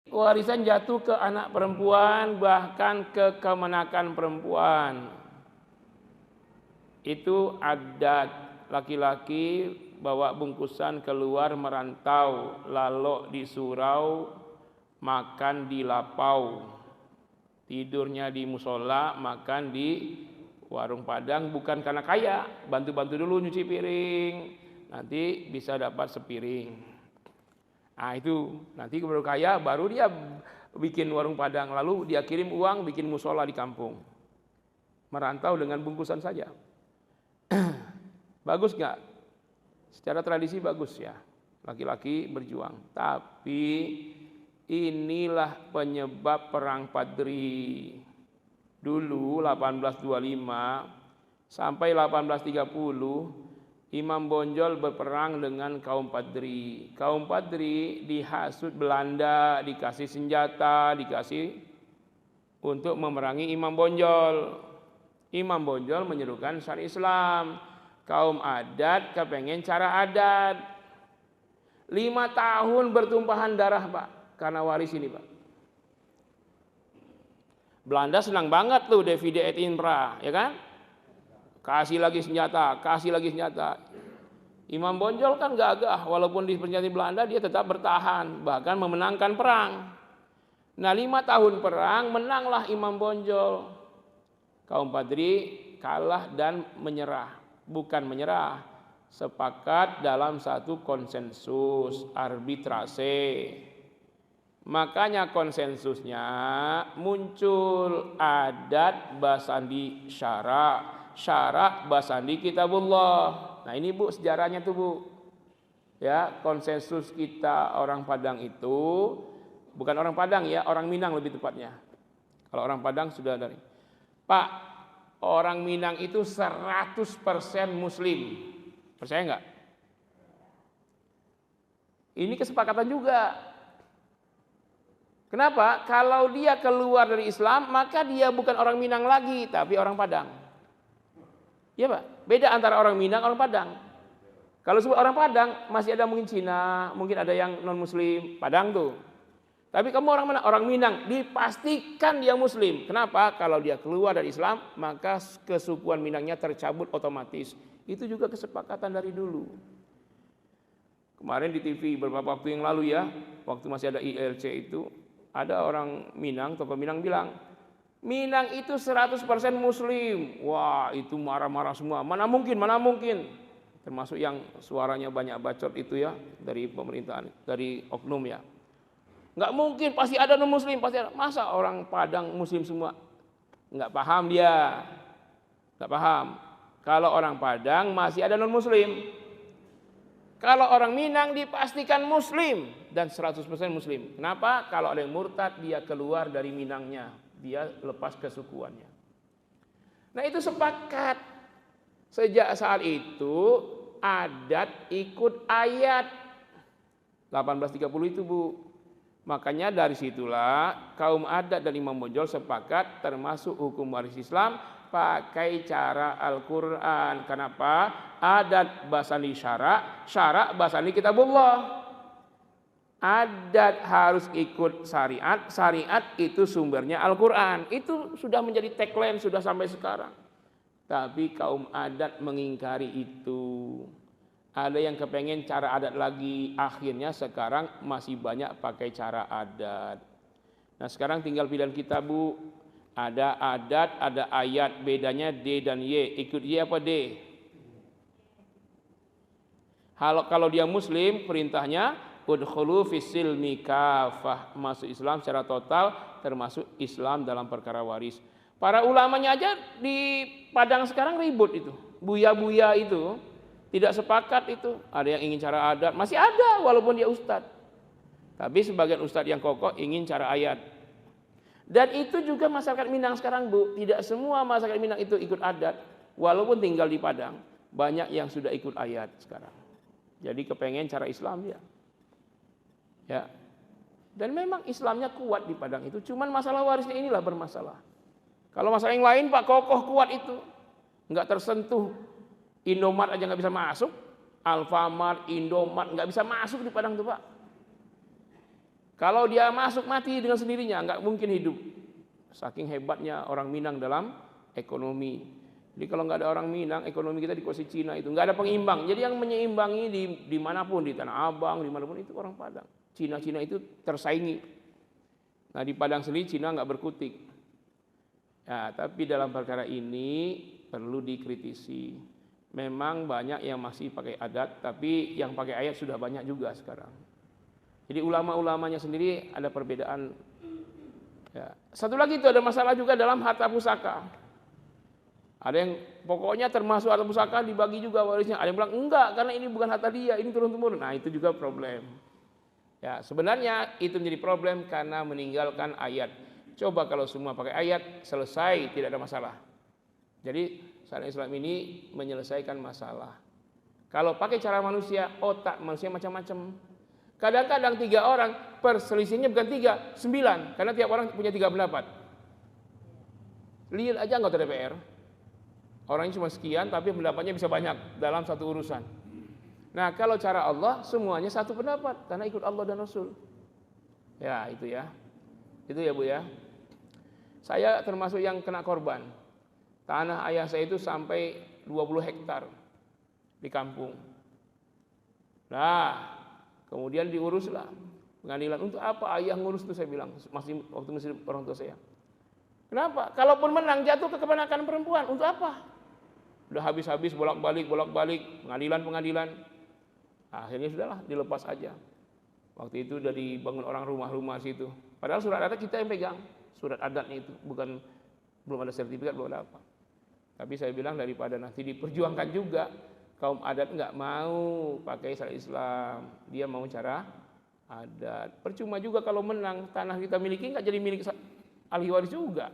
Warisan jatuh ke anak perempuan, bahkan ke kemenakan perempuan. Itu adat laki-laki bawa bungkusan keluar merantau, lalok di surau, makan di lapau, tidurnya di musola, makan di warung Padang. Bukan karena kaya, bantu-bantu dulu nyuci piring, nanti bisa dapat sepiring. Nah itu nanti baru kaya, baru dia bikin warung Padang, lalu dia kirim uang bikin musola di kampung. Merantau dengan bungkusan saja. Bagus nggak? Secara tradisi bagus ya, laki-laki berjuang. Tapi inilah penyebab perang Padri. Dulu 1825 sampai 1830 Imam Bonjol berperang dengan kaum Padri. Kaum Padri dihasut Belanda, dikasih senjata, dikasih untuk memerangi Imam Bonjol. Imam Bonjol menyerukan syariat Islam. Kaum adat kepengen cara adat. 5 tahun bertumpahan darah Pak, karena waris ini Pak. Belanda senang banget tuh Divide et Impera, ya kan? Kasih lagi senjata, kasih lagi senjata. Imam Bonjol kan gagah, walaupun disenjatai Belanda dia tetap bertahan, bahkan memenangkan perang. Nah 5 tahun perang menanglah Imam Bonjol. Kaum Padri kalah dan menyerah. Bukan menyerah, sepakat dalam satu konsensus arbitrase. Makanya konsensusnya muncul adat basandi syara, syara basandi kitabullah. Nah ini Bu sejarahnya tuh Bu. Ya, konsensus kita orang Padang itu bukan orang Padang ya, orang Minang lebih tepatnya. Kalau orang Padang sudah dari Pak, orang Minang itu 100% Muslim. Percaya nggak? Ini kesepakatan juga. Kenapa? Kalau dia keluar dari Islam, maka dia bukan orang Minang lagi, tapi orang Padang. Iya Pak, beda antara orang Minang, orang Padang. Kalau sebut orang Padang, masih ada mungkin Cina, mungkin ada yang non-Muslim, Padang tuh. Tapi kamu orang mana? Orang Minang, dipastikan dia Muslim. Kenapa? Kalau dia keluar dari Islam, maka kesukuan Minangnya tercabut otomatis. Itu juga kesepakatan dari dulu. Kemarin di TV beberapa waktu yang lalu ya, waktu masih ada ILC itu, ada orang Minang, tokoh Minang bilang, Minang itu 100% Muslim. Wah itu marah-marah semua. Mana mungkin, mana mungkin. Termasuk yang suaranya banyak bacot itu ya, dari pemerintahan, dari oknum ya. Nggak mungkin, pasti ada non-Muslim, pasti ada. Masa orang Padang Muslim semua? Nggak paham dia. Nggak paham. Kalau orang Padang masih ada non-Muslim. Kalau orang Minang dipastikan Muslim dan 100% Muslim. Kenapa? Kalau ada yang murtad, dia keluar dari Minangnya. Dia lepas kesukuannya. Nah itu sepakat. Sejak saat itu adat ikut ayat 1830 itu Bu. Makanya dari situlah kaum adat dan Imam Bonjol sepakat termasuk hukum waris Islam pakai cara Al-Quran. Kenapa? Adat basani syara, syara basani kitabullah. Adat harus ikut syariat, syariat itu sumbernya Al-Quran. Itu sudah menjadi tagline sudah sampai sekarang. Tapi kaum adat mengingkari itu. Ada yang kepengen cara adat lagi, akhirnya sekarang masih banyak pakai cara adat. Nah sekarang tinggal pilihan kita Bu, ada adat, ada ayat, bedanya D dan Y, ikut Y apa D? Kalau dia Muslim, perintahnya udkhulu fis-silmi kafah, masuk Islam secara total, termasuk Islam dalam perkara waris. Para ulamanya aja di Padang sekarang ribut itu, buya-buya itu. Tidak sepakat itu, ada yang ingin cara adat, masih ada walaupun dia ustadz. Tapi sebagian ustadz yang kokoh ingin cara ayat. Dan itu juga masyarakat Minang sekarang Bu, tidak semua masyarakat Minang itu ikut adat. Walaupun tinggal di Padang, banyak yang sudah ikut ayat sekarang. Jadi kepengen cara Islam dia. Ya. Dan memang Islamnya kuat di Padang itu, cuman masalah warisnya inilah bermasalah. Kalau masalah yang lain Pak kokoh kuat itu, nggak tersentuh. Indomaret aja nggak bisa masuk, Alfamart, Indomart nggak bisa masuk di Padang tuh Pak. Kalau dia masuk mati dengan sendirinya, nggak mungkin hidup. Saking hebatnya orang Minang dalam ekonomi. Jadi kalau nggak ada orang Minang, ekonomi kita dikuasai Cina itu nggak ada pengimbang. Jadi yang menyeimbangi di manapun, di Tanah Abang, dimanapun itu orang Padang. Cina itu tersaingi. Nah di Padang sendiri Cina nggak berkutik. Ya, tapi dalam perkara ini perlu dikritisi. Memang banyak yang masih pakai adat, tapi yang pakai ayat sudah banyak juga sekarang. Jadi ulama-ulamanya sendiri ada perbedaan. Ya. Satu lagi itu ada masalah juga dalam harta pusaka. Ada yang pokoknya termasuk harta pusaka dibagi juga warisnya. Ada yang bilang enggak karena ini bukan harta dia, ini turun-temurun. Nah itu juga problem. Ya sebenarnya itu menjadi problem karena meninggalkan ayat. Coba kalau semua pakai ayat selesai tidak ada masalah. Jadi syariat Islam ini menyelesaikan masalah. Kalau pakai cara manusia, otak manusia macam-macam. Kadang-kadang 3 orang perselisihnya bukan 3, 9 karena tiap orang punya 3 pendapat. Lihat aja anggota DPR. Orangnya cuma sekian tapi pendapatnya bisa banyak dalam satu urusan. Nah, kalau cara Allah semuanya satu pendapat karena ikut Allah dan Rasul. Ya, itu ya. Itu ya, Bu ya. Saya termasuk yang kena korban. Tanah ayah saya itu sampai 20 hektar di kampung. Nah, kemudian diuruslah pengadilan. Untuk apa ayah ngurus itu saya bilang, masih waktu masih orang tua saya. Kenapa? Kalaupun menang jatuh ke keponakan perempuan, untuk apa? Udah habis-habis bolak-balik pengadilan. Akhirnya sudahlah dilepas aja. Waktu itu udah dibangun orang rumah-rumah situ. Padahal surat adat kita yang pegang. Surat adatnya itu belum ada sertifikat, belum ada apa. Tapi saya bilang daripada nanti diperjuangkan juga, kaum adat nggak mau pakai syariat Islam, dia mau cara adat. Percuma juga kalau menang, tanah kita miliki nggak jadi milik ahli waris juga.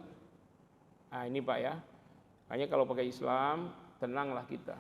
Nah ini Pak ya, makanya kalau pakai Islam tenanglah kita.